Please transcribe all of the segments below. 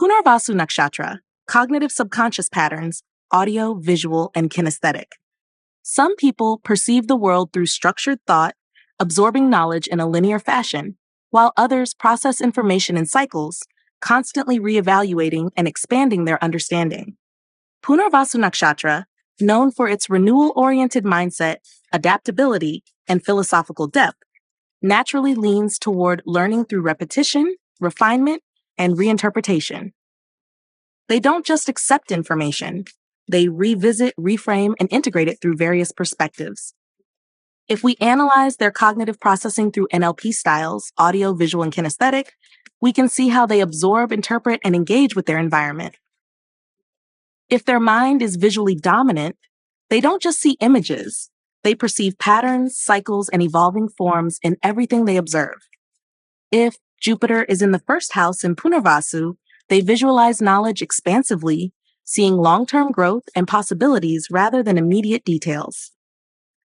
Punarvasu Nakshatra, cognitive subconscious patterns, audio, visual, and kinesthetic. Some people perceive the world through structured thought, absorbing knowledge in a linear fashion, while others process information in cycles, constantly reevaluating and expanding their understanding. Punarvasu Nakshatra, known for its renewal-oriented mindset, adaptability, and philosophical depth, naturally leans toward learning through repetition, refinement, and reinterpretation. They don't just accept information, they revisit, reframe, and integrate it through various perspectives. If we analyze their cognitive processing through NLP styles, audio, visual, and kinesthetic, we can see how they absorb, interpret, and engage with their environment. If their mind is visually dominant, they don't just see images, they perceive patterns, cycles, and evolving forms in everything they observe. If Jupiter is in the first house in Punarvasu, they visualize knowledge expansively, seeing long-term growth and possibilities rather than immediate details.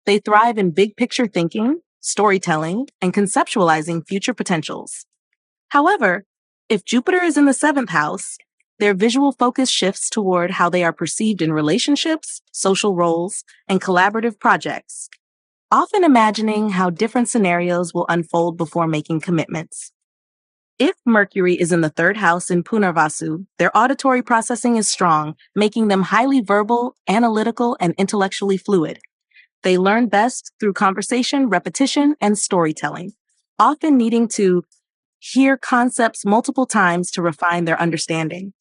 They thrive in big-picture thinking, storytelling, and conceptualizing future potentials. However, if Jupiter is in the seventh house, their visual focus shifts toward how they are perceived in relationships, social roles, and collaborative projects, often imagining how different scenarios will unfold before making commitments. If Mercury is in the third house in Punarvasu, their auditory processing is strong, making them highly verbal, analytical, and intellectually fluid. They learn best through conversation, repetition, and storytelling, often needing to hear concepts multiple times to refine their understanding.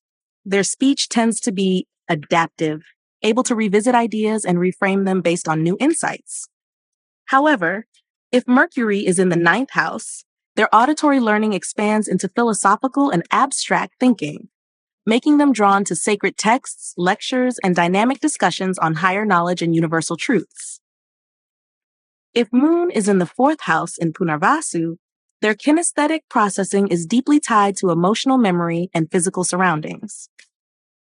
Their speech tends to be adaptive, able to revisit ideas and reframe them based on new insights. However, if Mercury is in the ninth house, their auditory learning expands into philosophical and abstract thinking, making them drawn to sacred texts, lectures, and dynamic discussions on higher knowledge and universal truths. If Moon is in the fourth house in Punarvasu, their kinesthetic processing is deeply tied to emotional memory and physical surroundings.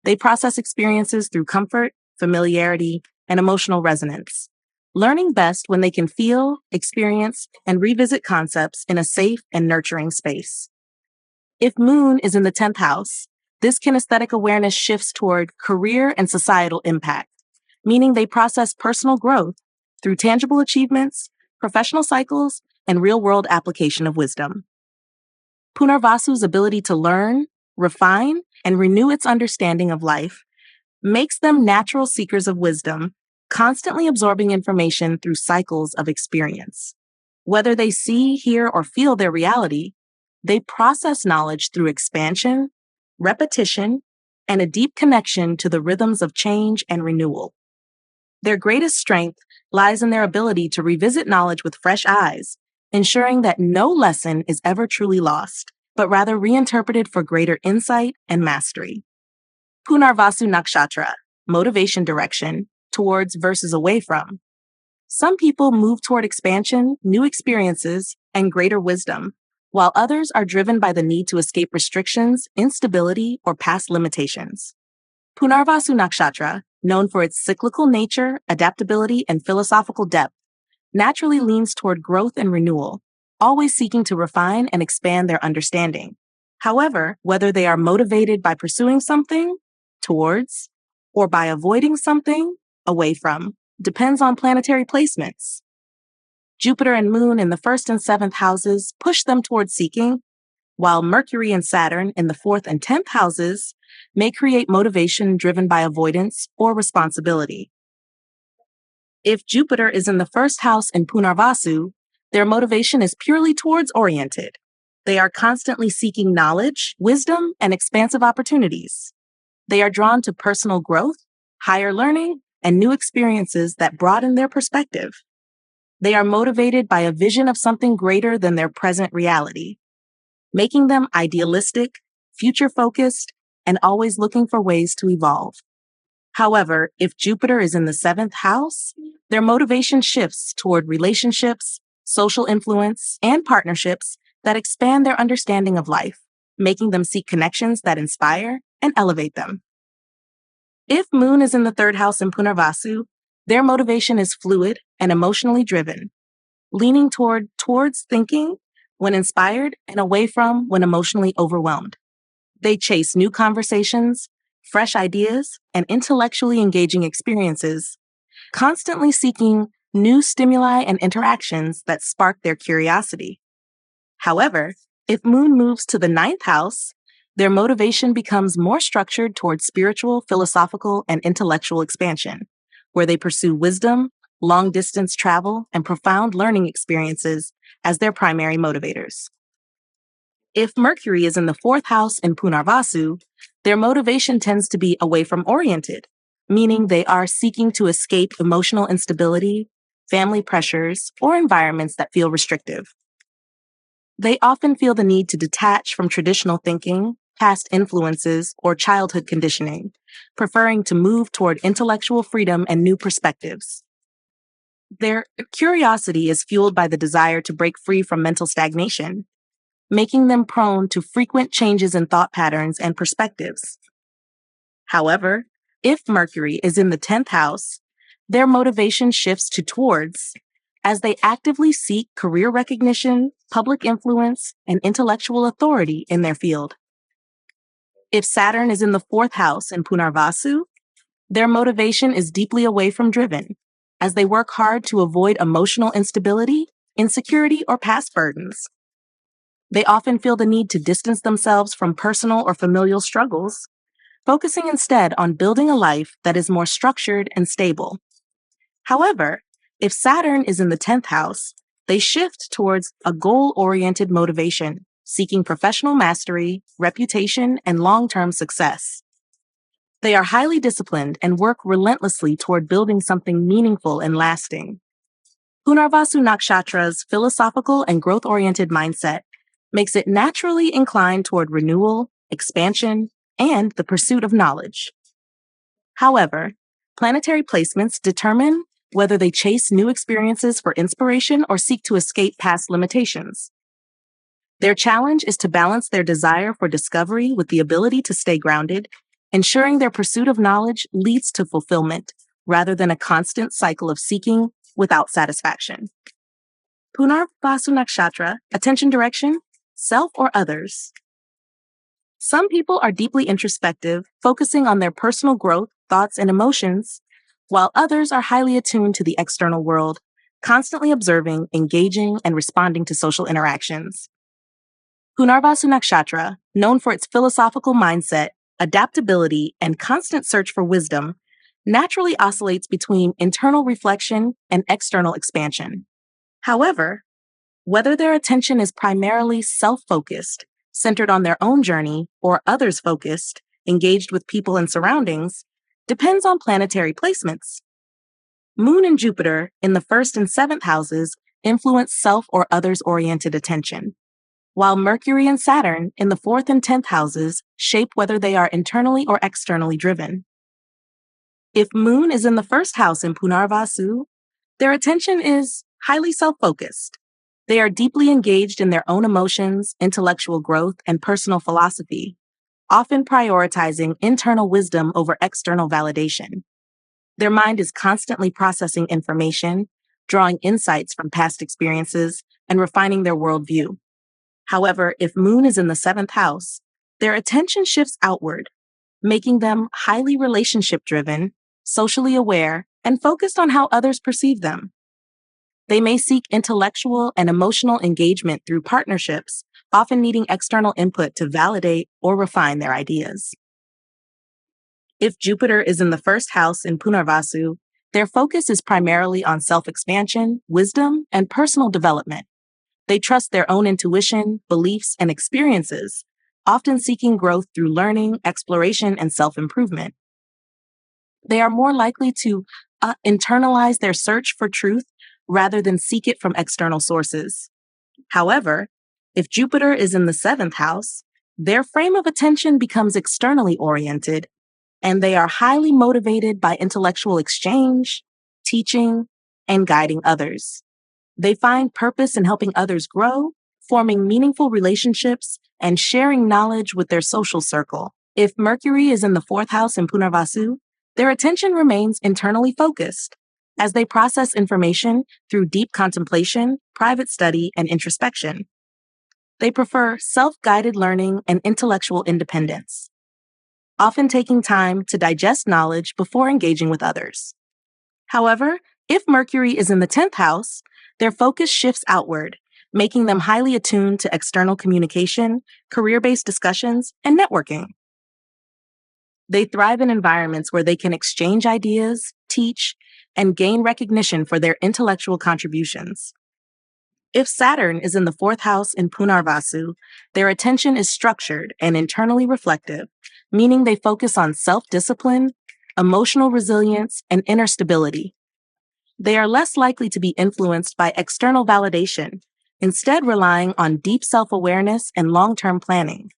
They process experiences through comfort, familiarity, and emotional resonance, learning best when they can feel, experience, and revisit concepts in a safe and nurturing space. If Moon is in the 10th house, this kinesthetic awareness shifts toward career and societal impact, meaning they process personal growth through tangible achievements, professional cycles, and real-world application of wisdom. Punarvasu's ability to learn, refine, and renew its understanding of life makes them natural seekers of wisdom, constantly absorbing information through cycles of experience. Whether they see, hear, or feel their reality, they process knowledge through expansion, repetition, and a deep connection to the rhythms of change and renewal. Their greatest strength lies in their ability to revisit knowledge with fresh eyes, ensuring that no lesson is ever truly lost, but rather reinterpreted for greater insight and mastery. Punarvasu Nakshatra, motivation direction, towards versus away from. Some people move toward expansion, new experiences, and greater wisdom, while others are driven by the need to escape restrictions, instability, or past limitations. Punarvasu Nakshatra, known for its cyclical nature, adaptability, and philosophical depth, naturally leans toward growth and renewal, always seeking to refine and expand their understanding. However, whether they are motivated by pursuing something, towards, or by avoiding something, away from, depends on planetary placements. Jupiter and Moon in the first and seventh houses push them toward seeking, while Mercury and Saturn in the fourth and 10th houses may create motivation driven by avoidance or responsibility. If Jupiter is in the first house in Punarvasu, their motivation is purely towards oriented. They are constantly seeking knowledge, wisdom, and expansive opportunities. They are drawn to personal growth, higher learning, and new experiences that broaden their perspective. They are motivated by a vision of something greater than their present reality, making them idealistic, future-focused, and always looking for ways to evolve. However, if Jupiter is in the seventh house, their motivation shifts toward relationships, social influence, and partnerships that expand their understanding of life, making them seek connections that inspire and elevate them. If Moon is in the third house in Punarvasu, their motivation is fluid and emotionally driven, leaning towards thinking when inspired and away from when emotionally overwhelmed. They chase new conversations, fresh ideas, and intellectually engaging experiences, constantly seeking new stimuli and interactions that spark their curiosity. However, if Moon moves to the ninth house, their motivation becomes more structured towards spiritual, philosophical, and intellectual expansion, where they pursue wisdom, long distance travel, and profound learning experiences as their primary motivators. If Mercury is in the fourth house in Punarvasu, their motivation tends to be away from oriented, meaning they are seeking to escape emotional instability, family pressures, or environments that feel restrictive. They often feel the need to detach from traditional thinking, past influences, or childhood conditioning, preferring to move toward intellectual freedom and new perspectives. Their curiosity is fueled by the desire to break free from mental stagnation, making them prone to frequent changes in thought patterns and perspectives. However, if Mercury is in the 10th house, their motivation shifts to towards as they actively seek career recognition, public influence, and intellectual authority in their field. If Saturn is in the fourth house in Punarvasu, their motivation is deeply away from driven, as they work hard to avoid emotional instability, insecurity, or past burdens. They often feel the need to distance themselves from personal or familial struggles, focusing instead on building a life that is more structured and stable. However, if Saturn is in the 10th house, they shift towards a goal-oriented motivation, seeking professional mastery, reputation, and long-term success. They are highly disciplined and work relentlessly toward building something meaningful and lasting. Punarvasu Nakshatra's philosophical and growth-oriented mindset makes it naturally inclined toward renewal, expansion, and the pursuit of knowledge. However, planetary placements determine whether they chase new experiences for inspiration or seek to escape past limitations. Their challenge is to balance their desire for discovery with the ability to stay grounded, ensuring their pursuit of knowledge leads to fulfillment rather than a constant cycle of seeking without satisfaction. Punarvasu Nakshatra, attention direction, self or others. Some people are deeply introspective, focusing on their personal growth, thoughts, and emotions, while others are highly attuned to the external world, constantly observing, engaging, and responding to social interactions. Punarvasu Nakshatra, known for its philosophical mindset, adaptability, and constant search for wisdom, naturally oscillates between internal reflection and external expansion. However, whether their attention is primarily self-focused, centered on their own journey, or others-focused, engaged with people and surroundings, depends on planetary placements. Moon and Jupiter in the 1st and 7th houses influence self or others-oriented attention, while Mercury and Saturn in the 4th and 10th houses shape whether they are internally or externally driven. If Moon is in the 1st house in Punarvasu, their attention is highly self-focused. They are deeply engaged in their own emotions, intellectual growth, and personal philosophy, often prioritizing internal wisdom over external validation. Their mind is constantly processing information, drawing insights from past experiences, and refining their worldview. However, if Moon is in the 7th house, their attention shifts outward, making them highly relationship-driven, socially aware, and focused on how others perceive them. They may seek intellectual and emotional engagement through partnerships, often needing external input to validate or refine their ideas. If Jupiter is in the 1st house in Punarvasu, their focus is primarily on self-expansion, wisdom, and personal development. They trust their own intuition, beliefs, and experiences, often seeking growth through learning, exploration, and self-improvement. They are more likely to internalize their search for truth rather than seek it from external sources. However, if Jupiter is in the 7th house, their frame of attention becomes externally oriented, and they are highly motivated by intellectual exchange, teaching, and guiding others. They find purpose in helping others grow, forming meaningful relationships, and sharing knowledge with their social circle. If Mercury is in the 4th house in Punarvasu, their attention remains internally focused as they process information through deep contemplation, private study, and introspection. They prefer self-guided learning and intellectual independence, often taking time to digest knowledge before engaging with others. However, if Mercury is in the 10th house, their focus shifts outward, making them highly attuned to external communication, career-based discussions, and networking. They thrive in environments where they can exchange ideas, teach, and gain recognition for their intellectual contributions. If Saturn is in the 4th house in Punarvasu, their attention is structured and internally reflective, meaning they focus on self-discipline, emotional resilience, and inner stability. They are less likely to be influenced by external validation, instead relying on deep self-awareness and long-term planning.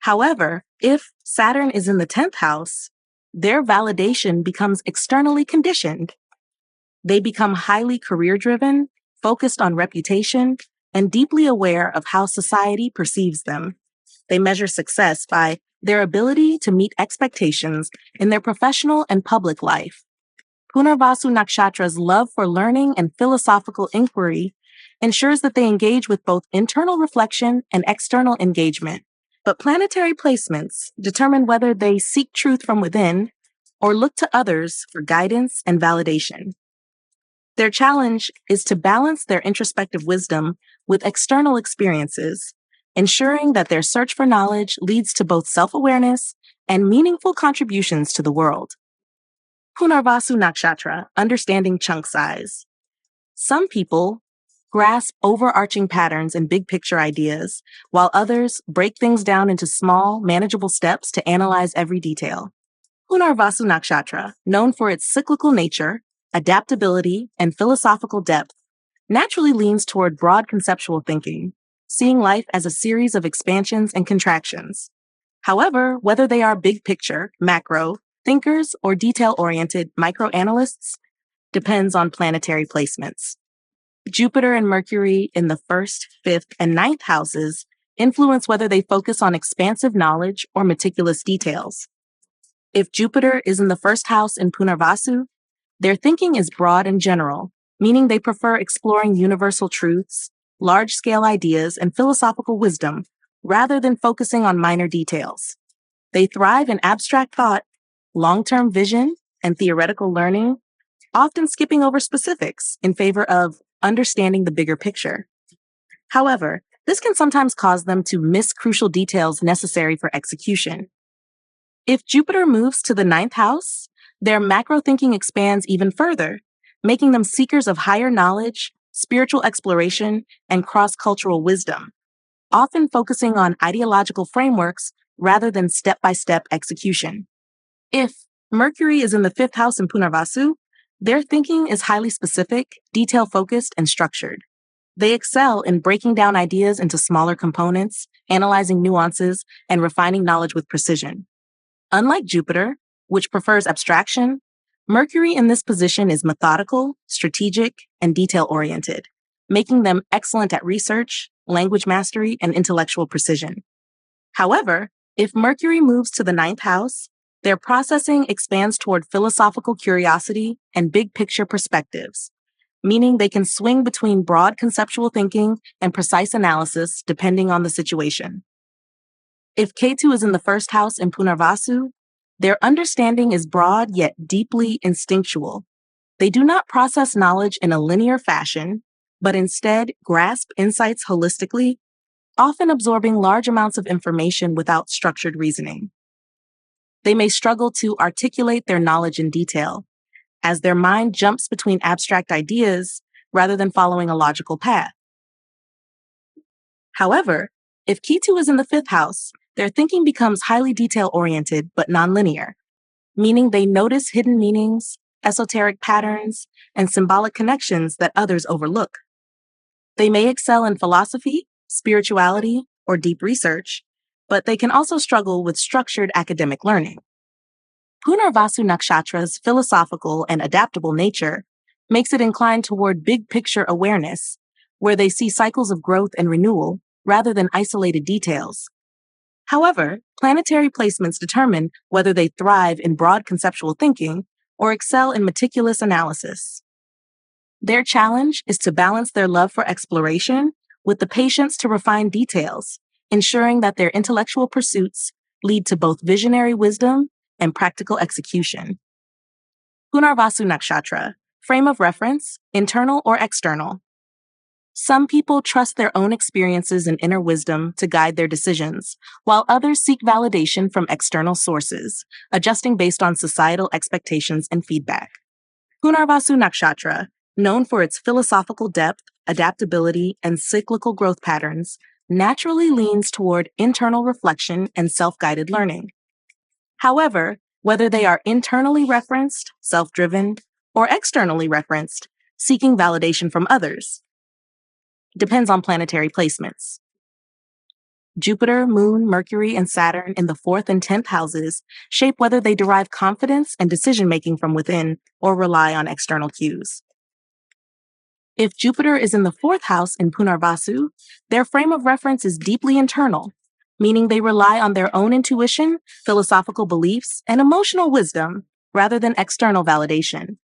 However, if Saturn is in the 10th house, their validation becomes externally conditioned. They become highly career-driven, focused on reputation, and deeply aware of how society perceives them. They measure success by their ability to meet expectations in their professional and public life. Punarvasu Nakshatra's love for learning and philosophical inquiry ensures that they engage with both internal reflection and external engagement. But planetary placements determine whether they seek truth from within or look to others for guidance and validation. Their challenge is to balance their introspective wisdom with external experiences, ensuring that their search for knowledge leads to both self-awareness and meaningful contributions to the world. Punarvasu Nakshatra, understanding chunk size. Some people grasp overarching patterns and big picture ideas, while others break things down into small, manageable steps to analyze every detail. Punarvasu Nakshatra, known for its cyclical nature, adaptability, and philosophical depth, naturally leans toward broad conceptual thinking, seeing life as a series of expansions and contractions. However, whether they are big picture, macro, thinkers, or detail-oriented microanalysts depends on planetary placements. Jupiter and Mercury in the 1st, 5th, and 9th houses influence whether they focus on expansive knowledge or meticulous details. If Jupiter is in the 1st house in Punarvasu, their thinking is broad and general, meaning they prefer exploring universal truths, large-scale ideas, and philosophical wisdom, rather than focusing on minor details. They thrive in abstract thought, long-term vision, and theoretical learning, often skipping over specifics in favor of understanding the bigger picture. However, this can sometimes cause them to miss crucial details necessary for execution. If Jupiter moves to the 9th house, their macro thinking expands even further, making them seekers of higher knowledge, spiritual exploration, and cross-cultural wisdom, often focusing on ideological frameworks rather than step-by-step execution. If Mercury is in the 5th house in Punarvasu, their thinking is highly specific, detail-focused, and structured. They excel in breaking down ideas into smaller components, analyzing nuances, and refining knowledge with precision. Unlike Jupiter, which prefers abstraction, Mercury in this position is methodical, strategic, and detail-oriented, making them excellent at research, language mastery, and intellectual precision. However, if Mercury moves to the 9th house, their processing expands toward philosophical curiosity and big-picture perspectives, meaning they can swing between broad conceptual thinking and precise analysis depending on the situation. If Ketu is in the 1st house in Punarvasu, their understanding is broad yet deeply instinctual. They do not process knowledge in a linear fashion, but instead grasp insights holistically, often absorbing large amounts of information without structured reasoning. They may struggle to articulate their knowledge in detail, as their mind jumps between abstract ideas rather than following a logical path. However, if Ketu is in the 5th house, their thinking becomes highly detail-oriented but nonlinear, meaning they notice hidden meanings, esoteric patterns, and symbolic connections that others overlook. They may excel in philosophy, spirituality, or deep research, but they can also struggle with structured academic learning. Punarvasu Nakshatra's philosophical and adaptable nature makes it inclined toward big-picture awareness, where they see cycles of growth and renewal rather than isolated details. However, planetary placements determine whether they thrive in broad conceptual thinking or excel in meticulous analysis. Their challenge is to balance their love for exploration with the patience to refine details, ensuring that their intellectual pursuits lead to both visionary wisdom and practical execution. Punarvasu Nakshatra, frame of reference, internal or external. Some people trust their own experiences and inner wisdom to guide their decisions, while others seek validation from external sources, adjusting based on societal expectations and feedback. Punarvasu Nakshatra, known for its philosophical depth, adaptability, and cyclical growth patterns, naturally leans toward internal reflection and self-guided learning. However, whether they are internally referenced, self-driven, or externally referenced, seeking validation from others, depends on planetary placements. Jupiter, Moon, Mercury, and Saturn in the 4th and 10th houses shape whether they derive confidence and decision-making from within or rely on external cues. If Jupiter is in the 4th house in Punarvasu, their frame of reference is deeply internal, meaning they rely on their own intuition, philosophical beliefs, and emotional wisdom rather than external validation.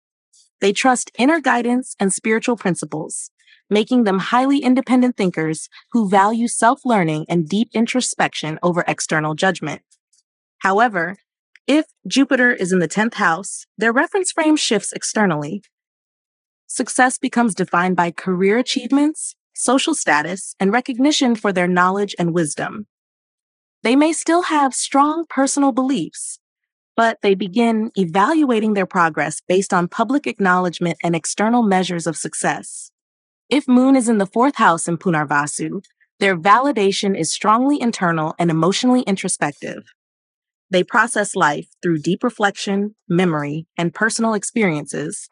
They trust inner guidance and spiritual principles, making them highly independent thinkers who value self-learning and deep introspection over external judgment. However, if Jupiter is in the 10th house, their reference frame shifts externally. Success becomes defined by career achievements, social status, and recognition for their knowledge and wisdom. They may still have strong personal beliefs, but they begin evaluating their progress based on public acknowledgement and external measures of success. If Moon is in the 4th house in Punarvasu, their validation is strongly internal and emotionally introspective. They process life through deep reflection, memory, and personal experiences,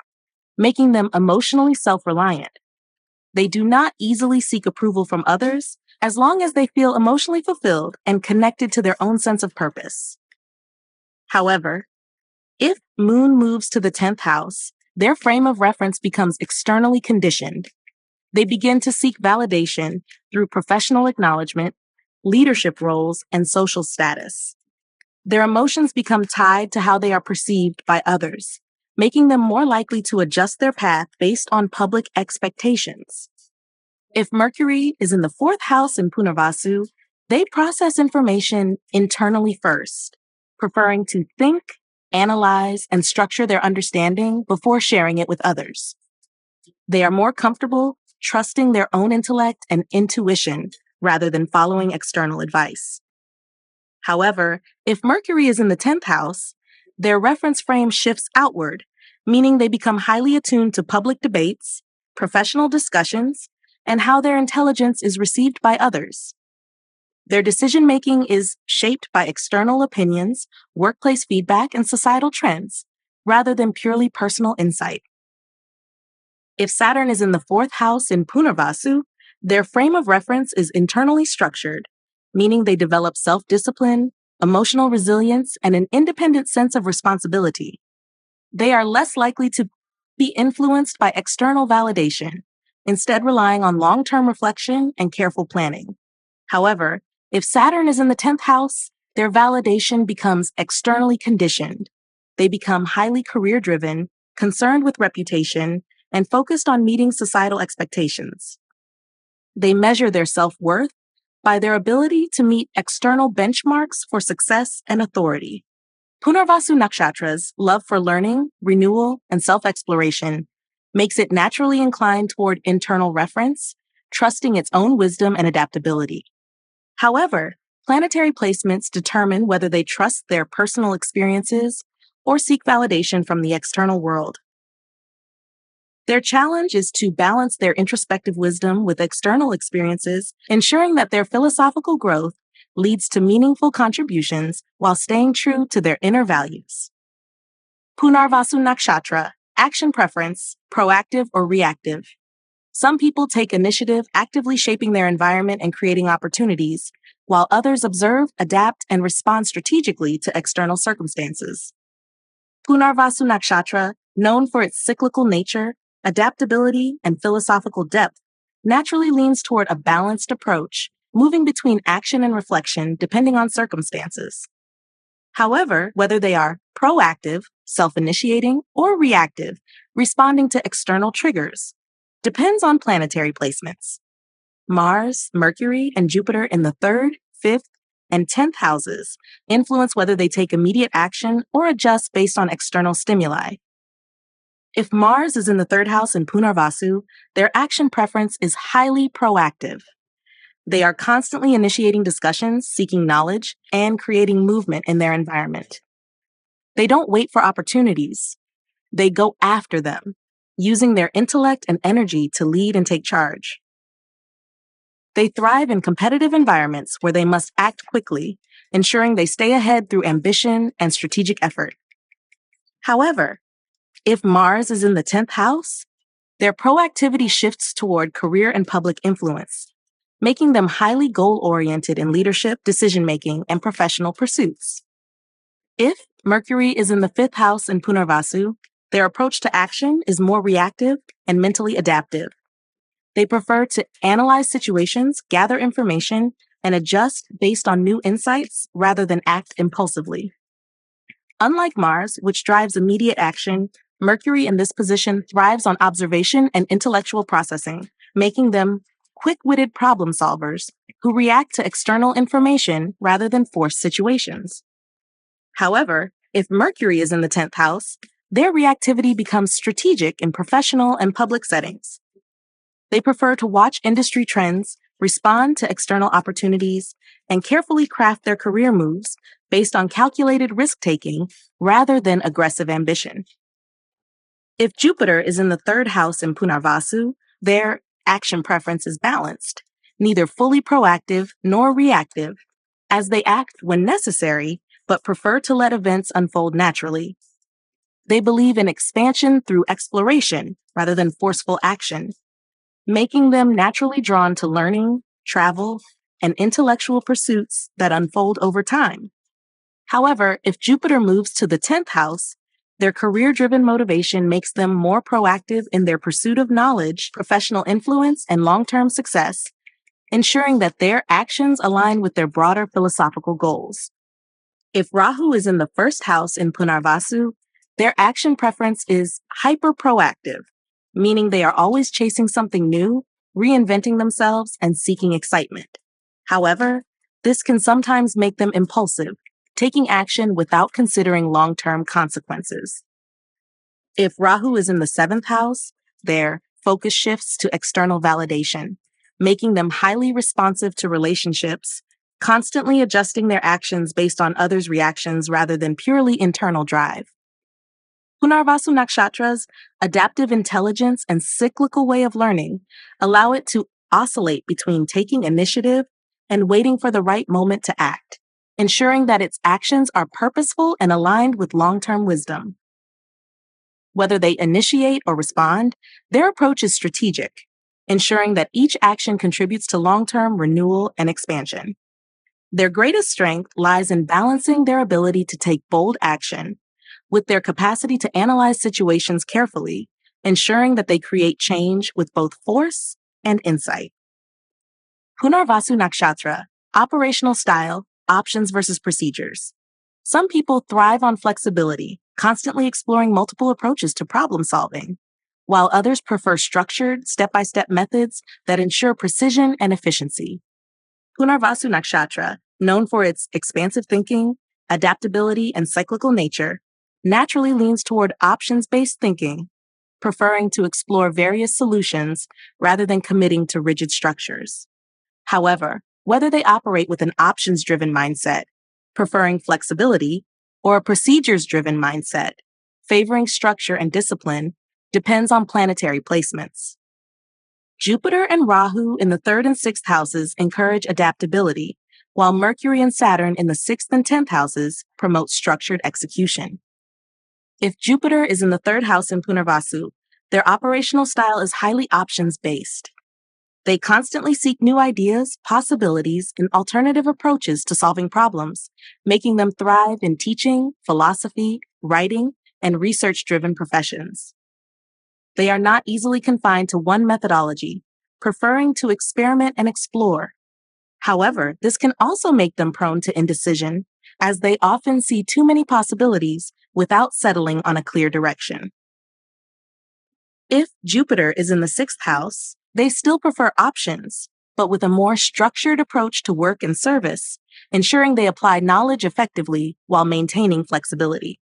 making them emotionally self-reliant. They do not easily seek approval from others as long as they feel emotionally fulfilled and connected to their own sense of purpose. However, if Moon moves to the 10th house, their frame of reference becomes externally conditioned. They begin to seek validation through professional acknowledgement, leadership roles, and social status. Their emotions become tied to how they are perceived by others, making them more likely to adjust their path based on public expectations. If Mercury is in the 4th house in Punarvasu, they process information internally first, preferring to think, analyze, and structure their understanding before sharing it with others. They are more comfortable trusting their own intellect and intuition rather than following external advice. However, if Mercury is in the 10th house, their reference frame shifts outward, meaning they become highly attuned to public debates, professional discussions, and how their intelligence is received by others. Their decision-making is shaped by external opinions, workplace feedback, and societal trends, rather than purely personal insight. If Saturn is in the 4th house in Punarvasu, their frame of reference is internally structured, meaning they develop self-discipline, emotional resilience, and an independent sense of responsibility. They are less likely to be influenced by external validation, instead relying on long-term reflection and careful planning. However, if Saturn is in the 10th house, their validation becomes externally conditioned. They become highly career-driven, concerned with reputation, and focused on meeting societal expectations. They measure their self-worth by their ability to meet external benchmarks for success and authority. Punarvasu Nakshatra's love for learning, renewal, and self-exploration makes it naturally inclined toward internal reference, trusting its own wisdom and adaptability. However, planetary placements determine whether they trust their personal experiences or seek validation from the external world. Their challenge is to balance their introspective wisdom with external experiences, ensuring that their philosophical growth leads to meaningful contributions while staying true to their inner values. Punarvasu Nakshatra, action preference, proactive or reactive. Some people take initiative, actively shaping their environment and creating opportunities, while others observe, adapt, and respond strategically to external circumstances. Punarvasu Nakshatra, known for its cyclical nature, adaptability, and philosophical depth, naturally leans toward a balanced approach, moving between action and reflection depending on circumstances. However, whether they are proactive, self-initiating, or reactive, responding to external triggers, depends on planetary placements. Mars, Mercury, and Jupiter in the 3rd, 5th, and 10th houses influence whether they take immediate action or adjust based on external stimuli. If Mars is in the 3rd house in Punarvasu, their action preference is highly proactive. They are constantly initiating discussions, seeking knowledge, and creating movement in their environment. They don't wait for opportunities. They go after them, using their intellect and energy to lead and take charge. They thrive in competitive environments where they must act quickly, ensuring they stay ahead through ambition and strategic effort. However, if Mars is in the 10th house, their proactivity shifts toward career and public influence, making them highly goal-oriented in leadership, decision-making, and professional pursuits. If Mercury is in the 5th house in Punarvasu, their approach to action is more reactive and mentally adaptive. They prefer to analyze situations, gather information, and adjust based on new insights rather than act impulsively. Unlike Mars, which drives immediate action, Mercury in this position thrives on observation and intellectual processing, making them quick-witted problem solvers who react to external information rather than forced situations. However, if Mercury is in the 10th house, their reactivity becomes strategic in professional and public settings. They prefer to watch industry trends, respond to external opportunities, and carefully craft their career moves based on calculated risk-taking rather than aggressive ambition. If Jupiter is in the 3rd house in Punarvasu, their action preference is balanced, neither fully proactive nor reactive, as they act when necessary but prefer to let events unfold naturally. They believe in expansion through exploration rather than forceful action, making them naturally drawn to learning, travel, and intellectual pursuits that unfold over time. However, if Jupiter moves to the 10th house, their career-driven motivation makes them more proactive in their pursuit of knowledge, professional influence, and long-term success, ensuring that their actions align with their broader philosophical goals. If Rahu is in the 1st house in Punarvasu, their action preference is hyper-proactive, meaning they are always chasing something new, reinventing themselves, and seeking excitement. However, this can sometimes make them impulsive, taking action without considering long-term consequences. If Rahu is in the 7th house, their focus shifts to external validation, making them highly responsive to relationships, constantly adjusting their actions based on others' reactions rather than purely internal drive. Punarvasu Nakshatra's adaptive intelligence and cyclical way of learning allow it to oscillate between taking initiative and waiting for the right moment to act, ensuring that its actions are purposeful and aligned with long-term wisdom. Whether they initiate or respond, their approach is strategic, ensuring that each action contributes to long-term renewal and expansion. Their greatest strength lies in balancing their ability to take bold action with their capacity to analyze situations carefully, ensuring that they create change with both force and insight. Punarvasu Nakshatra, operational style, options versus procedures. Some people thrive on flexibility, constantly exploring multiple approaches to problem solving, while others prefer structured, step-by-step methods that ensure precision and efficiency. Punarvasu Nakshatra, known for its expansive thinking, adaptability, and cyclical nature, naturally leans toward options-based thinking, preferring to explore various solutions rather than committing to rigid structures. However, whether they operate with an options-driven mindset, preferring flexibility, or a procedures-driven mindset, favoring structure and discipline, depends on planetary placements. Jupiter and Rahu in the 3rd and 6th houses encourage adaptability, while Mercury and Saturn in the 6th and 10th houses promote structured execution. If Jupiter is in the 3rd house in Punarvasu, their operational style is highly options-based. They constantly seek new ideas, possibilities, and alternative approaches to solving problems, making them thrive in teaching, philosophy, writing, and research-driven professions. They are not easily confined to one methodology, preferring to experiment and explore. However, this can also make them prone to indecision, as they often see too many possibilities without settling on a clear direction. If Jupiter is in the 6th house, they still prefer options, but with a more structured approach to work and service, ensuring they apply knowledge effectively while maintaining flexibility.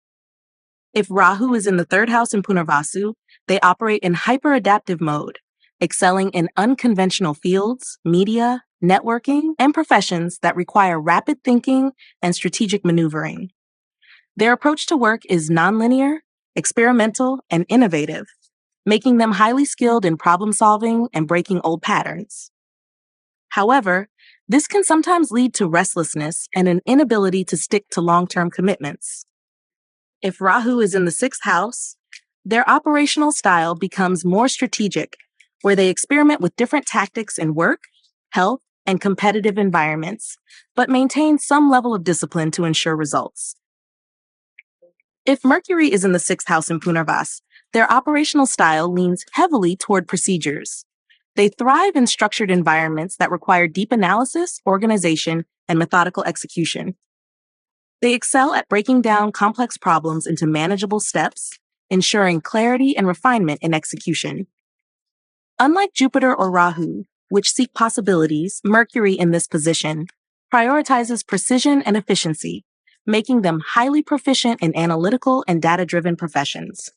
If Rahu is in the third house in Punarvasu, they operate in hyper-adaptive mode, excelling in unconventional fields, media, networking, and professions that require rapid thinking and strategic maneuvering. Their approach to work is nonlinear, experimental, and innovative, making them highly skilled in problem solving and breaking old patterns. However, this can sometimes lead to restlessness and an inability to stick to long-term commitments. If Rahu is in the sixth house, their operational style becomes more strategic, where they experiment with different tactics in work, health, and competitive environments, but maintain some level of discipline to ensure results. If Mercury is in the sixth house in Punarvas, their operational style leans heavily toward procedures. They thrive in structured environments that require deep analysis, organization, and methodical execution. They excel at breaking down complex problems into manageable steps, ensuring clarity and refinement in execution. Unlike Jupiter or Rahu, which seek possibilities, Mercury in this position prioritizes precision and efficiency, making them highly proficient in analytical and data-driven professions.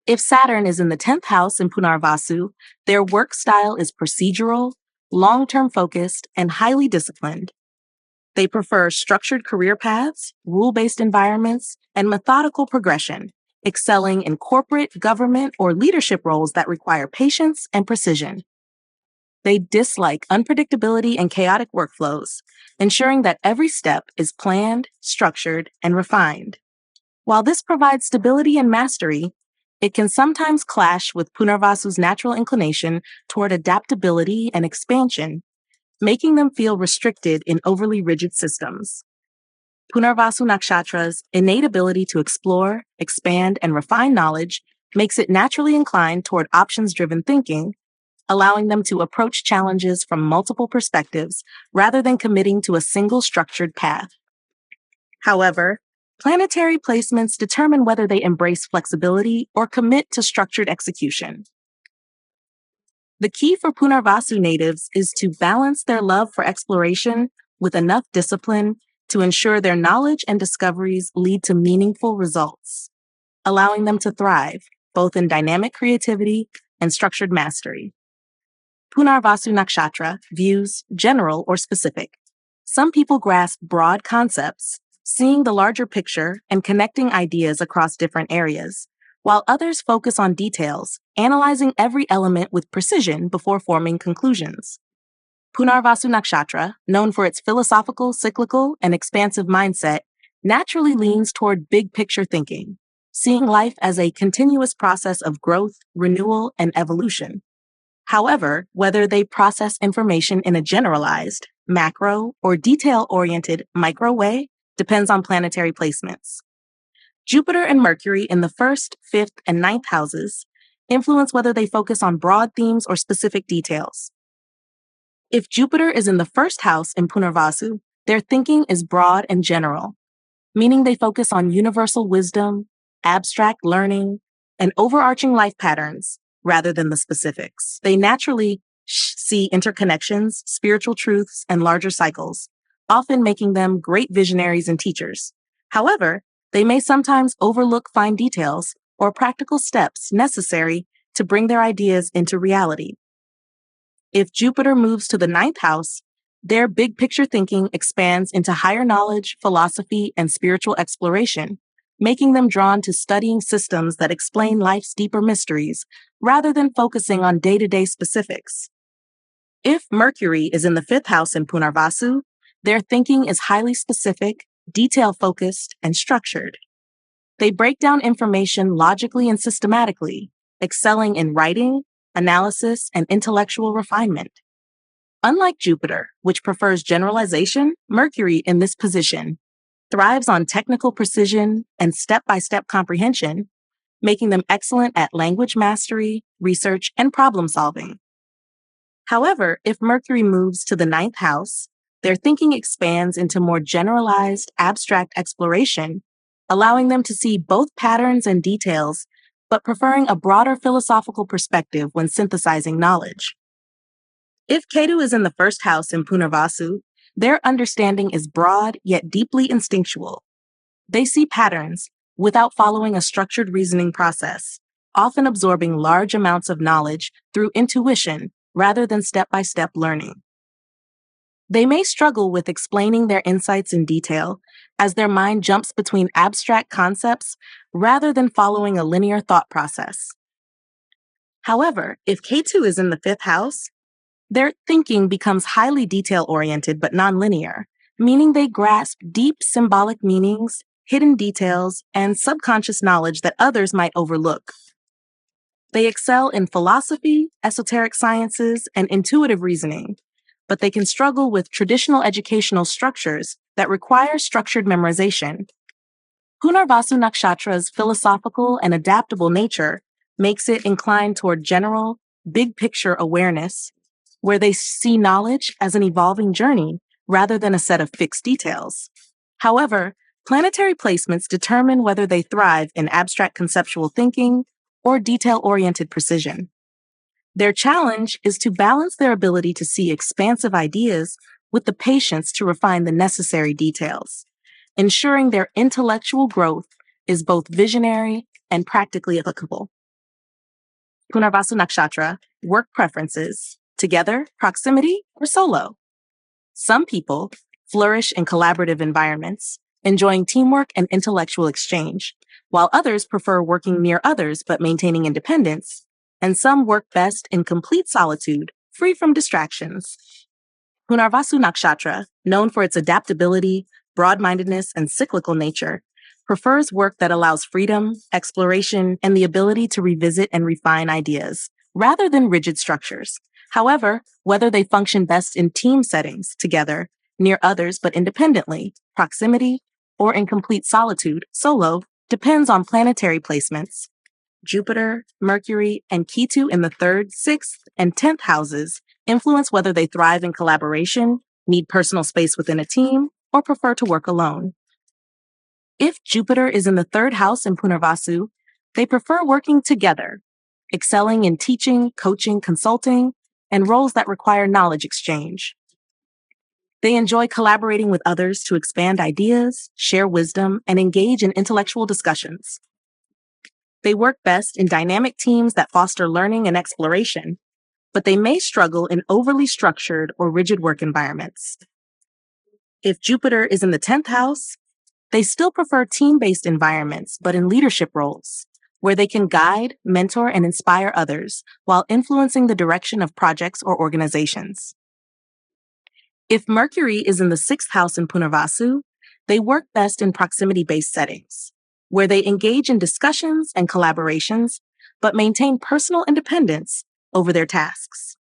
If Saturn is in the 10th house in Punarvasu, their work style is procedural, long-term focused, and highly disciplined. They prefer structured career paths, rule-based environments, and methodical progression, excelling in corporate, government, or leadership roles that require patience and precision. They dislike unpredictability and chaotic workflows, ensuring that every step is planned, structured, and refined. While this provides stability and mastery, it can sometimes clash with Punarvasu's natural inclination toward adaptability and expansion, making them feel restricted in overly rigid systems. Punarvasu Nakshatra's innate ability to explore, expand, and refine knowledge makes it naturally inclined toward options-driven thinking, allowing them to approach challenges from multiple perspectives rather than committing to a single structured path. However, planetary placements determine whether they embrace flexibility or commit to structured execution. The key for Punarvasu natives is to balance their love for exploration with enough discipline to ensure their knowledge and discoveries lead to meaningful results, allowing them to thrive both in dynamic creativity and structured mastery. Punarvasu Nakshatra views general or specific. Some people grasp broad concepts, seeing the larger picture and connecting ideas across different areas, while others focus on details, analyzing every element with precision before forming conclusions. Punarvasu Nakshatra, known for its philosophical, cyclical, and expansive mindset, naturally leans toward big picture thinking, seeing life as a continuous process of growth, renewal, and evolution. However, whether they process information in a generalized, macro, or detail-oriented micro way depends on planetary placements. Jupiter and Mercury in the first, fifth, and ninth houses influence whether they focus on broad themes or specific details. If Jupiter is in the first house in Punarvasu, their thinking is broad and general, meaning they focus on universal wisdom, abstract learning, and overarching life patterns rather than the specifics. They naturally see interconnections, spiritual truths, and larger cycles, often making them great visionaries and teachers. However, they may sometimes overlook fine details or practical steps necessary to bring their ideas into reality. If Jupiter moves to the ninth house, their big picture thinking expands into higher knowledge, philosophy, and spiritual exploration, making them drawn to studying systems that explain life's deeper mysteries rather than focusing on day-to-day specifics. If Mercury is in the fifth house in Punarvasu, their thinking is highly specific, detail-focused, and structured. They break down information logically and systematically, excelling in writing, analysis, and intellectual refinement. Unlike Jupiter, which prefers generalization, Mercury in this position thrives on technical precision and step-by-step comprehension, making them excellent at language mastery, research, and problem solving. However, if Mercury moves to the ninth house, their thinking expands into more generalized, abstract exploration, allowing them to see both patterns and details, but preferring a broader philosophical perspective when synthesizing knowledge. If Ketu is in the first house in Punarvasu, their understanding is broad yet deeply instinctual. They see patterns without following a structured reasoning process, often absorbing large amounts of knowledge through intuition rather than step-by-step learning. They may struggle with explaining their insights in detail, as their mind jumps between abstract concepts rather than following a linear thought process. However, if K2 is in the fifth house, their thinking becomes highly detail-oriented but nonlinear, meaning they grasp deep symbolic meanings, hidden details, and subconscious knowledge that others might overlook. They excel in philosophy, esoteric sciences, and intuitive reasoning, but they can struggle with traditional educational structures that require structured memorization. Punarvasu Nakshatra's philosophical and adaptable nature makes it inclined toward general, big-picture awareness, where they see knowledge as an evolving journey rather than a set of fixed details. However, planetary placements determine whether they thrive in abstract conceptual thinking or detail-oriented precision. Their challenge is to balance their ability to see expansive ideas with the patience to refine the necessary details, ensuring their intellectual growth is both visionary and practically applicable. Punarvasu Nakshatra, work preferences, together, proximity, or solo. Some people flourish in collaborative environments, enjoying teamwork and intellectual exchange, while others prefer working near others but maintaining independence, and some work best in complete solitude, free from distractions. Punarvasu Nakshatra, known for its adaptability, broad-mindedness, and cyclical nature, prefers work that allows freedom, exploration, and the ability to revisit and refine ideas, rather than rigid structures. However, whether they function best in team settings, together, near others but independently, proximity, or in complete solitude, solo, depends on planetary placements. Jupiter, Mercury, and Ketu in the 3rd, 6th, and 10th houses influence whether they thrive in collaboration, need personal space within a team, or prefer to work alone. If Jupiter is in the 3rd house in Punarvasu, they prefer working together, excelling in teaching, coaching, consulting, and roles that require knowledge exchange. They enjoy collaborating with others to expand ideas, share wisdom, and engage in intellectual discussions. They work best in dynamic teams that foster learning and exploration, but they may struggle in overly structured or rigid work environments. If Jupiter is in the 10th house, they still prefer team-based environments, but in leadership roles, where they can guide, mentor, and inspire others while influencing the direction of projects or organizations. If Mercury is in the 6th house in Punarvasu, they work best in proximity-based settings, where they engage in discussions and collaborations, but maintain personal independence over their tasks.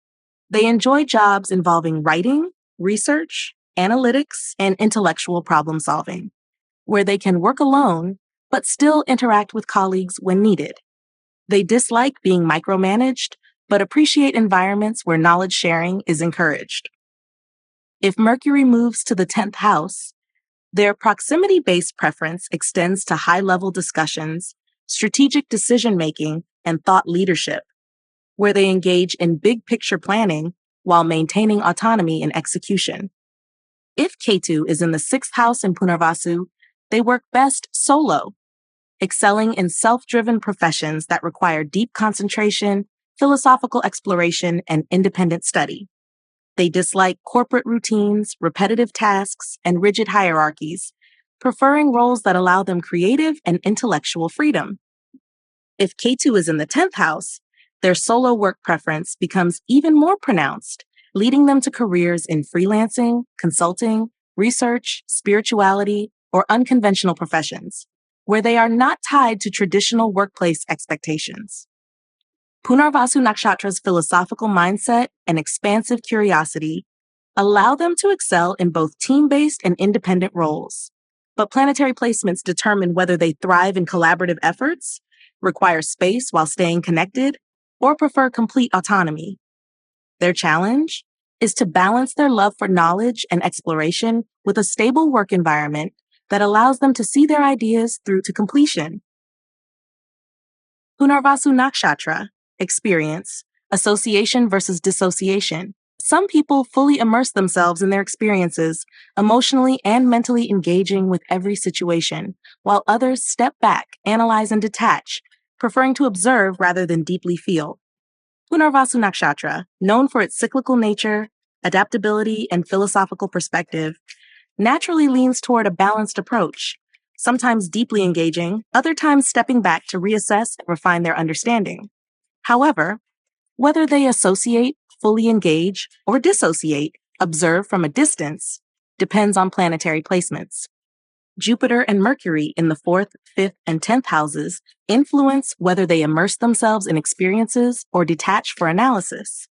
They enjoy jobs involving writing, research, analytics, and intellectual problem solving, where they can work alone, but still interact with colleagues when needed. They dislike being micromanaged, but appreciate environments where knowledge sharing is encouraged. If Mercury moves to the 10th house, their proximity-based preference extends to high-level discussions, strategic decision-making, and thought leadership, where they engage in big-picture planning while maintaining autonomy in execution. If Ketu is in the 6th house in Punarvasu, they work best solo, excelling in self-driven professions that require deep concentration, philosophical exploration, and independent study. They dislike corporate routines, repetitive tasks, and rigid hierarchies, preferring roles that allow them creative and intellectual freedom. If Ketu is in the 10th house, their solo work preference becomes even more pronounced, leading them to careers in freelancing, consulting, research, spirituality, or unconventional professions, where they are not tied to traditional workplace expectations. Punarvasu Nakshatra's philosophical mindset and expansive curiosity allow them to excel in both team-based and independent roles, but planetary placements determine whether they thrive in collaborative efforts, require space while staying connected, or prefer complete autonomy. Their challenge is to balance their love for knowledge and exploration with a stable work environment that allows them to see their ideas through to completion. Punarvasu Nakshatra, experience, association versus dissociation, Some people fully immerse themselves in their experiences, emotionally and mentally engaging with every situation, while others step back, analyze, and detach, preferring to observe rather than deeply feel. Punarvasu Nakshatra, known for its cyclical nature, adaptability, and philosophical perspective, naturally leans toward a balanced approach, sometimes deeply engaging, other times stepping back to reassess and refine their understanding. However, whether they associate, fully engage, or dissociate, observe from a distance, depends on planetary placements. Jupiter and Mercury in the 4th, 5th, and 10th houses influence whether they immerse themselves in experiences or detach for analysis.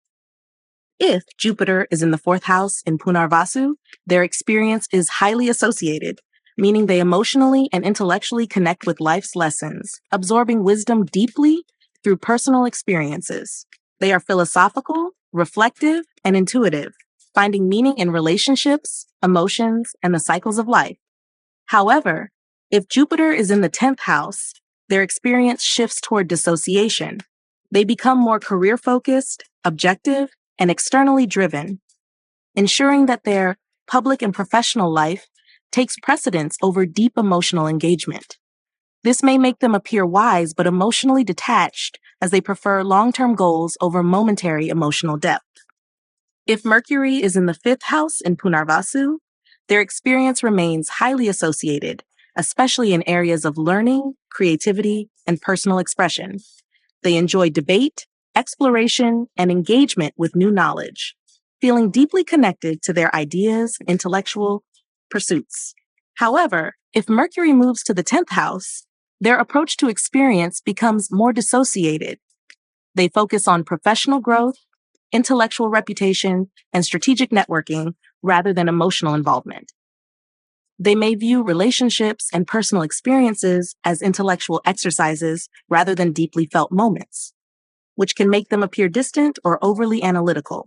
If Jupiter is in the 4th house in Punarvasu, their experience is highly associated, meaning they emotionally and intellectually connect with life's lessons, absorbing wisdom deeply through personal experiences. They are philosophical, reflective, and intuitive, finding meaning in relationships, emotions, and the cycles of life. However, if Jupiter is in the 10th house, their experience shifts toward dissociation. They become more career-focused, objective, and externally driven, ensuring that their public and professional life takes precedence over deep emotional engagement. This may make them appear wise but emotionally detached, as they prefer long-term goals over momentary emotional depth. If Mercury is in the 5th house in Punarvasu, their experience remains highly associated, especially in areas of learning, creativity, and personal expression. They enjoy debate, exploration, and engagement with new knowledge, feeling deeply connected to their ideas and intellectual pursuits. However, if Mercury moves to the 10th house, their approach to experience becomes more dissociated. They focus on professional growth, intellectual reputation, and strategic networking rather than emotional involvement. They may view relationships and personal experiences as intellectual exercises rather than deeply felt moments, which can make them appear distant or overly analytical.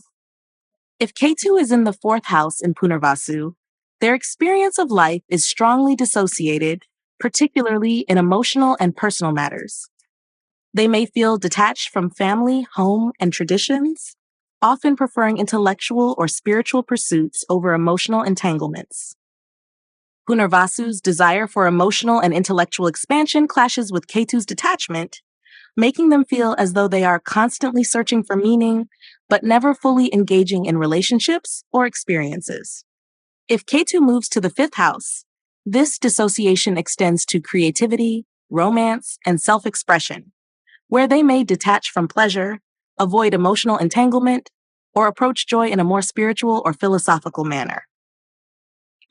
If Ketu is in the 4th house in Punarvasu, their experience of life is strongly dissociated, particularly in emotional and personal matters. They may feel detached from family, home, and traditions, often preferring intellectual or spiritual pursuits over emotional entanglements. Punarvasu's desire for emotional and intellectual expansion clashes with Ketu's detachment, making them feel as though they are constantly searching for meaning, but never fully engaging in relationships or experiences. If Ketu moves to the 5th house, this dissociation extends to creativity, romance, and self-expression, where they may detach from pleasure, avoid emotional entanglement, or approach joy in a more spiritual or philosophical manner.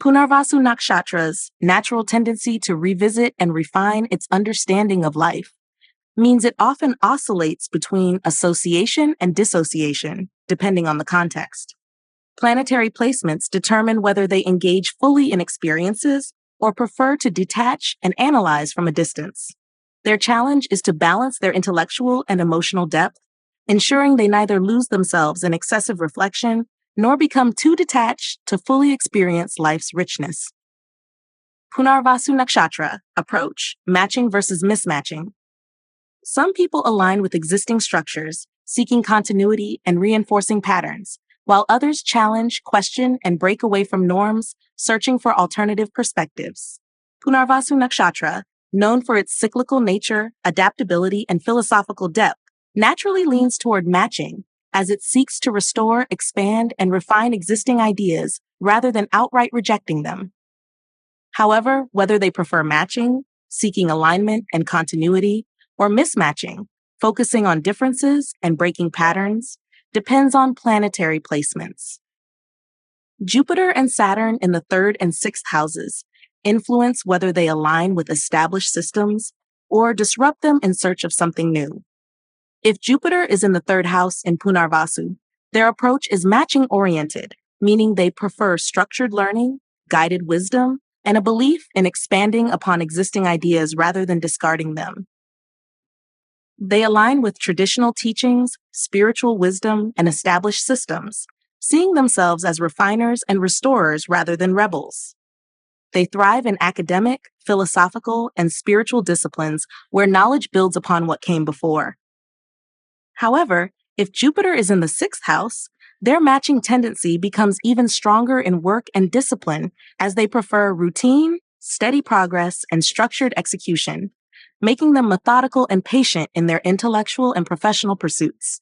Punarvasu Nakshatra's natural tendency to revisit and refine its understanding of life means it often oscillates between association and dissociation, depending on the context. Planetary placements determine whether they engage fully in experiences or prefer to detach and analyze from a distance. Their challenge is to balance their intellectual and emotional depth, ensuring they neither lose themselves in excessive reflection nor become too detached to fully experience life's richness. Punarvasu Nakshatra approach, matching versus mismatching. Some people align with existing structures, seeking continuity and reinforcing patterns, while others challenge, question, and break away from norms, searching for alternative perspectives. Punarvasu Nakshatra, known for its cyclical nature, adaptability, and philosophical depth, naturally leans toward matching, as it seeks to restore, expand, and refine existing ideas rather than outright rejecting them. However, whether they prefer matching, seeking alignment and continuity, or mismatching, focusing on differences and breaking patterns, depends on planetary placements. Jupiter and Saturn in the 3rd and 6th houses influence whether they align with established systems or disrupt them in search of something new. If Jupiter is in the 3rd house in Punarvasu, their approach is matching-oriented, meaning they prefer structured learning, guided wisdom, and a belief in expanding upon existing ideas rather than discarding them. They align with traditional teachings, spiritual wisdom, and established systems, seeing themselves as refiners and restorers rather than rebels. They thrive in academic, philosophical, and spiritual disciplines where knowledge builds upon what came before. However, if Jupiter is in the 6th house, their matching tendency becomes even stronger in work and discipline as they prefer routine, steady progress, and structured execution, making them methodical and patient in their intellectual and professional pursuits.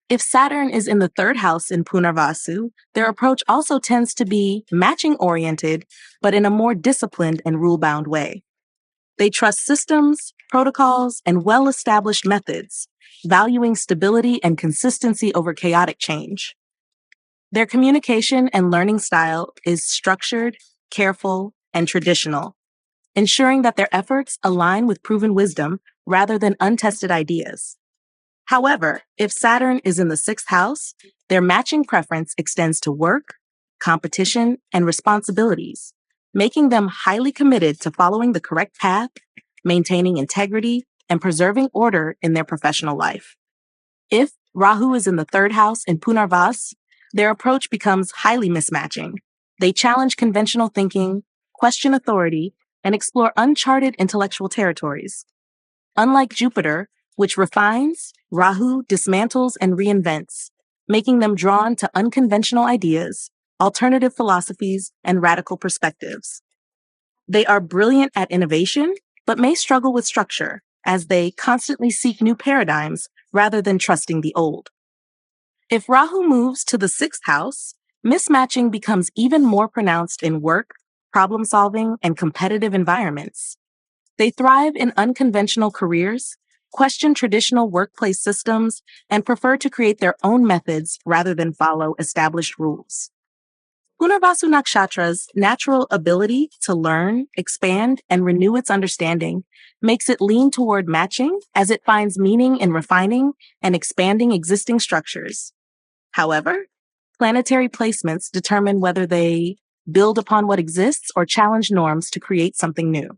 If Saturn is in the third house in Punarvasu, their approach also tends to be matching-oriented, but in a more disciplined and rule-bound way. They trust systems, protocols, and well-established methods, valuing stability and consistency over chaotic change. Their communication and learning style is structured, careful, and traditional, ensuring that their efforts align with proven wisdom rather than untested ideas. However, if Saturn is in the sixth house, their matching preference extends to work, competition, and responsibilities, making them highly committed to following the correct path, maintaining integrity, and preserving order in their professional life. If Rahu is in the third house in Punarvas, their approach becomes highly mismatching. They challenge conventional thinking, question authority, and explore uncharted intellectual territories. Unlike Jupiter, which refines, Rahu dismantles and reinvents, making them drawn to unconventional ideas, alternative philosophies, and radical perspectives. They are brilliant at innovation, but may struggle with structure, as they constantly seek new paradigms rather than trusting the old. If Rahu moves to the sixth house, mismatching becomes even more pronounced in work, problem solving, and competitive environments. They thrive in unconventional careers, question traditional workplace systems, and prefer to create their own methods rather than follow established rules. Punarvasu Nakshatra's natural ability to learn, expand, and renew its understanding makes it lean toward matching as it finds meaning in refining and expanding existing structures. However, planetary placements determine whether they build upon what exists or challenge norms to create something new.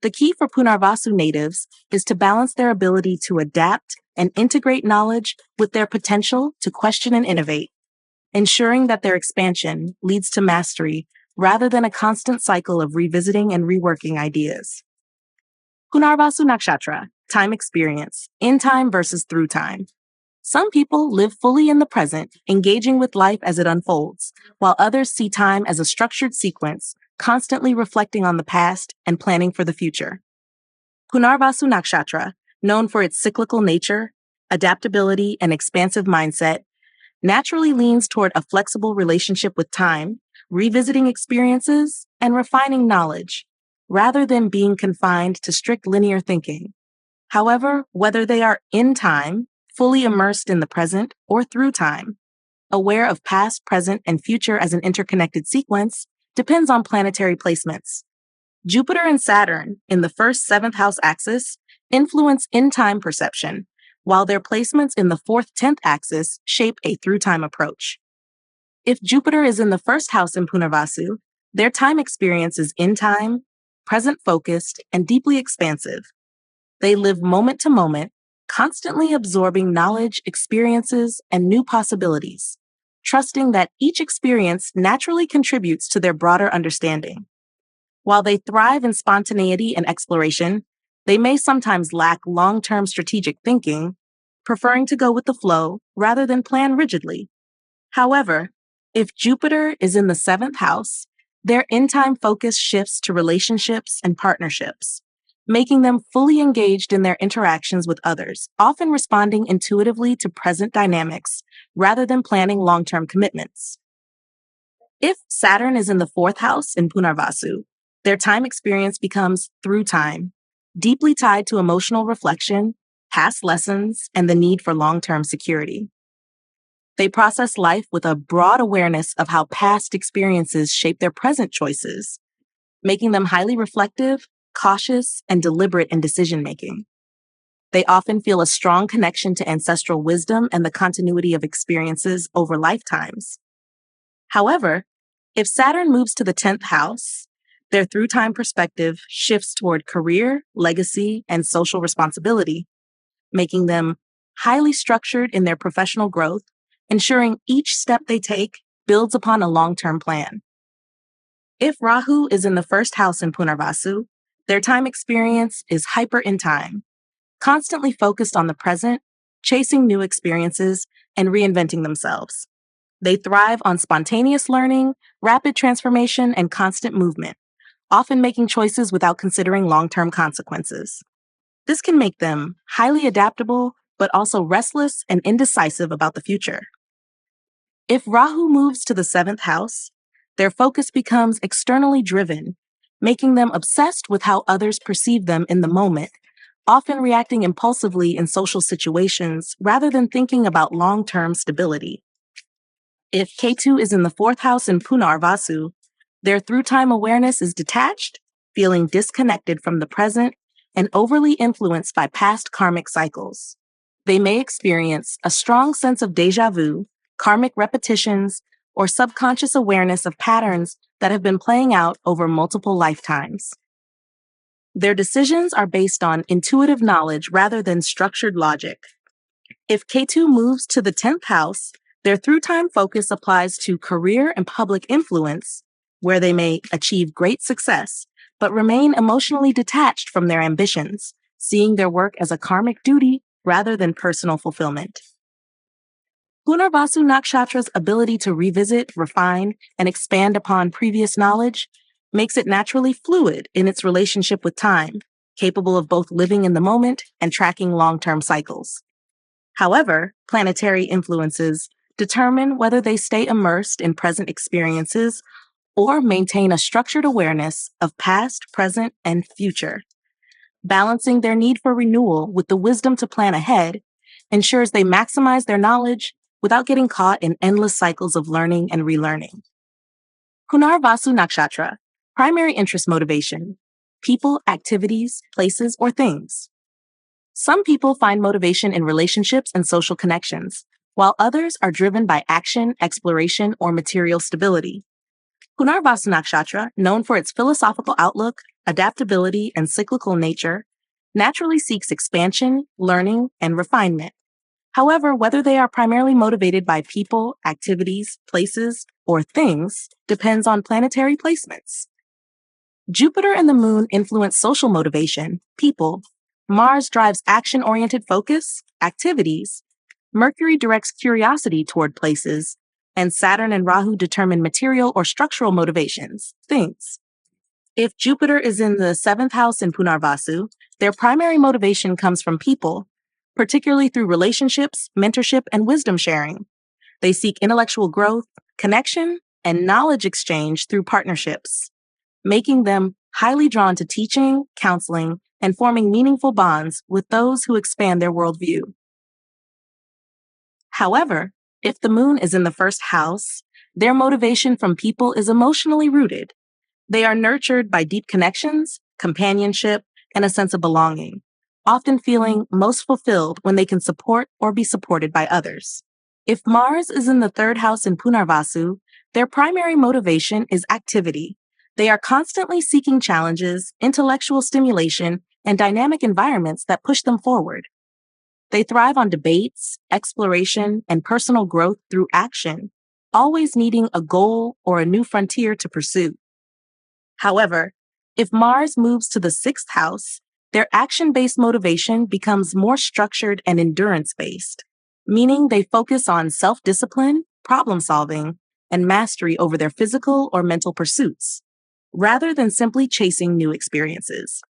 The key for Punarvasu natives is to balance their ability to adapt and integrate knowledge with their potential to question and innovate, ensuring that their expansion leads to mastery rather than a constant cycle of revisiting and reworking ideas. Punarvasu Nakshatra, time experience, in time versus through time. Some people live fully in the present, engaging with life as it unfolds, while others see time as a structured sequence, constantly reflecting on the past and planning for the future. Punarvasu Nakshatra, known for its cyclical nature, adaptability, and expansive mindset, naturally leans toward a flexible relationship with time, revisiting experiences, and refining knowledge, rather than being confined to strict linear thinking. However, whether they are in time, fully immersed in the present, or through time, aware of past, present, and future as an interconnected sequence, depends on planetary placements. Jupiter and Saturn, in the first seventh house axis, influence in-time perception, while their placements in the fourth 10th axis shape a through-time approach. If Jupiter is in the first house in Punarvasu, their time experience is in time, present-focused, and deeply expansive. They live moment to moment, constantly absorbing knowledge, experiences, and new possibilities, trusting that each experience naturally contributes to their broader understanding. While they thrive in spontaneity and exploration, they may sometimes lack long-term strategic thinking, preferring to go with the flow rather than plan rigidly. However, if Jupiter is in the seventh house, their in-time focus shifts to relationships and partnerships, making them fully engaged in their interactions with others, often responding intuitively to present dynamics rather than planning long-term commitments. If Saturn is in the fourth house in Punarvasu, their time experience becomes through time, deeply tied to emotional reflection, past lessons, and the need for long-term security. They process life with a broad awareness of how past experiences shape their present choices, making them highly reflective, cautious, and deliberate in decision-making. They often feel a strong connection to ancestral wisdom and the continuity of experiences over lifetimes. However, if Saturn moves to the 10th house, their through-time perspective shifts toward career, legacy, and social responsibility, making them highly structured in their professional growth, ensuring each step they take builds upon a long-term plan. If Rahu is in the first house in Punarvasu, their time experience is hyper in time, constantly focused on the present, chasing new experiences, and reinventing themselves. They thrive on spontaneous learning, rapid transformation, and constant movement, often making choices without considering long-term consequences. This can make them highly adaptable, but also restless and indecisive about the future. If Rahu moves to the seventh house, their focus becomes externally driven, making them obsessed with how others perceive them in the moment, often reacting impulsively in social situations rather than thinking about long-term stability. If Ketu is in the fourth house in Punarvasu, their through-time awareness is detached, feeling disconnected from the present and overly influenced by past karmic cycles. They may experience a strong sense of déjà vu, karmic repetitions, or subconscious awareness of patterns that have been playing out over multiple lifetimes. Their decisions are based on intuitive knowledge rather than structured logic. If Ketu moves to the 10th house, their through-time focus applies to career and public influence, where they may achieve great success, but remain emotionally detached from their ambitions, seeing their work as a karmic duty rather than personal fulfillment. Punarvasu Nakshatra's ability to revisit, refine, and expand upon previous knowledge makes it naturally fluid in its relationship with time, capable of both living in the moment and tracking long-term cycles. However, planetary influences determine whether they stay immersed in present experiences or maintain a structured awareness of past, present, and future. Balancing their need for renewal with the wisdom to plan ahead ensures they maximize their knowledge without getting caught in endless cycles of learning and relearning. Punarvasu Nakshatra, primary interest motivation, people, activities, places, or things. Some people find motivation in relationships and social connections, while others are driven by action, exploration, or material stability. Punarvasu Nakshatra, known for its philosophical outlook, adaptability, and cyclical nature, naturally seeks expansion, learning, and refinement. However, whether they are primarily motivated by people, activities, places, or things depends on planetary placements. Jupiter and the Moon influence social motivation, people. Mars drives action-oriented focus, activities. Mercury directs curiosity toward places, and Saturn and Rahu determine material or structural motivations, things. If Jupiter is in the seventh house in Punarvasu, their primary motivation comes from people, particularly through relationships, mentorship, and wisdom sharing. They seek intellectual growth, connection, and knowledge exchange through partnerships, making them highly drawn to teaching, counseling, and forming meaningful bonds with those who expand their worldview. However, if the Moon is in the first house, their motivation from people is emotionally rooted. They are nurtured by deep connections, companionship, and a sense of belonging, often feeling most fulfilled when they can support or be supported by others. If Mars is in the third house in Punarvasu, their primary motivation is activity. They are constantly seeking challenges, intellectual stimulation, and dynamic environments that push them forward. They thrive on debates, exploration, and personal growth through action, always needing a goal or a new frontier to pursue. However, if Mars moves to the sixth house, their action-based motivation becomes more structured and endurance-based, meaning they focus on self-discipline, problem-solving, and mastery over their physical or mental pursuits, rather than simply chasing new experiences.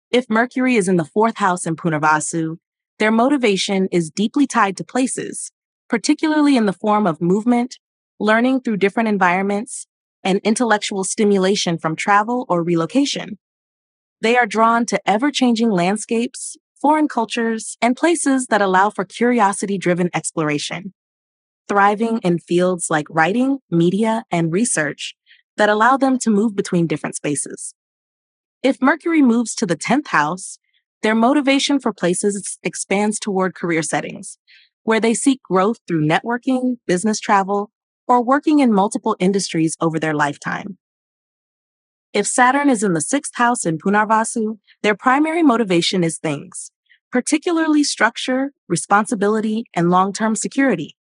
If Mercury is in the fourth house in Punarvasu, their motivation is deeply tied to places, particularly in the form of movement, learning through different environments, and intellectual stimulation from travel or relocation. They are drawn to ever-changing landscapes, foreign cultures, and places that allow for curiosity-driven exploration, thriving in fields like writing, media, and research that allow them to move between different spaces. If Mercury moves to the 10th house, their motivation for places expands toward career settings, where they seek growth through networking, business travel, or working in multiple industries over their lifetime. If Saturn is in the 6th house in Punarvasu, their primary motivation is things, particularly structure, responsibility, and long-term security.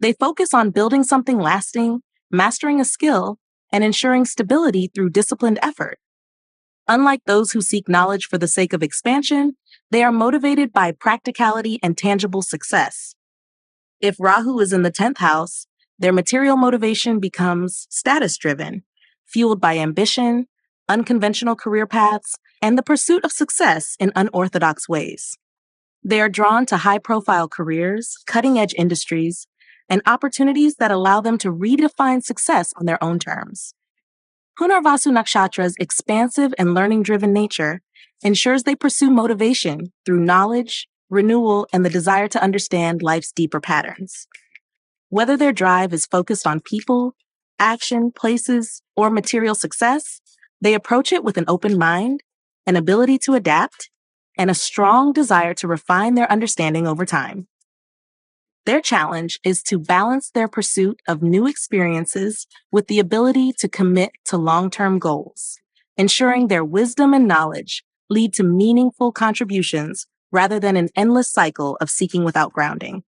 They focus on building something lasting, mastering a skill, and ensuring stability through disciplined effort. Unlike those who seek knowledge for the sake of expansion, they are motivated by practicality and tangible success. If Rahu is in the 10th house, their material motivation becomes status-driven, fueled by ambition, unconventional career paths, and the pursuit of success in unorthodox ways. They are drawn to high-profile careers, cutting-edge industries, and opportunities that allow them to redefine success on their own terms. Punarvasu Nakshatra's expansive and learning-driven nature ensures they pursue motivation through knowledge, renewal, and the desire to understand life's deeper patterns. Whether their drive is focused on people, action, places, or material success, they approach it with an open mind, an ability to adapt, and a strong desire to refine their understanding over time. Their challenge is to balance their pursuit of new experiences with the ability to commit to long-term goals, ensuring their wisdom and knowledge lead to meaningful contributions rather than an endless cycle of seeking without grounding.